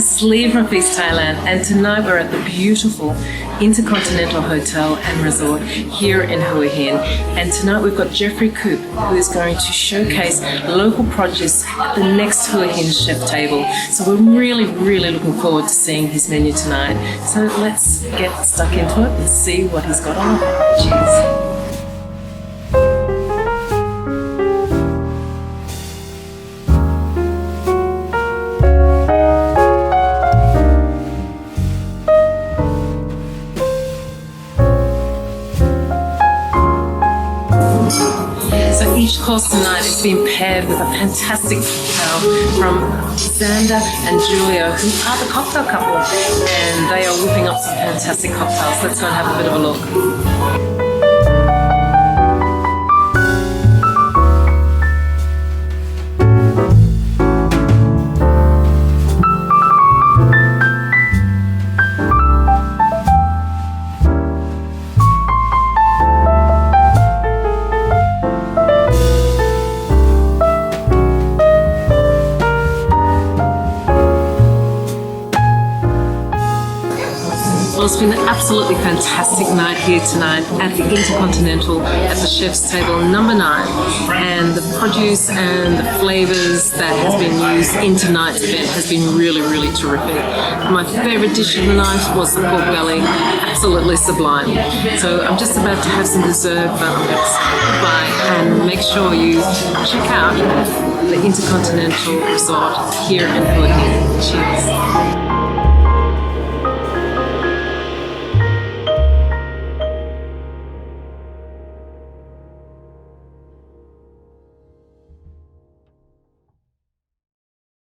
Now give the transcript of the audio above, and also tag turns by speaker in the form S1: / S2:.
S1: is Lee from Feast Thailand, and tonight we're at the beautiful Intercontinental Hotel and Resort here in Hua Hin. And tonight we've got Jeffrey Coop, who is going to showcase local produce at the next Hua Hin chef table. So we're really looking forward to seeing his menu tonight. So let's get stuck into it and see what he's got on. Cheers. So each course tonight is being paired with a fantastic cocktail from Xander and Julia, who are the cocktail couple, and they are whipping up some fantastic cocktails. Let's go and have a bit of a look. Well, it's been an absolutely fantastic night here tonight at the Intercontinental at the chef's table number 9, and the produce and the flavours that has been used in tonight's event has been really terrific. My favourite dish of the night was the pork belly, absolutely sublime. So I'm just about to have some dessert, but I'm going to say goodbye and make sure you check out the Intercontinental Resort here in Hua Hin. Cheers.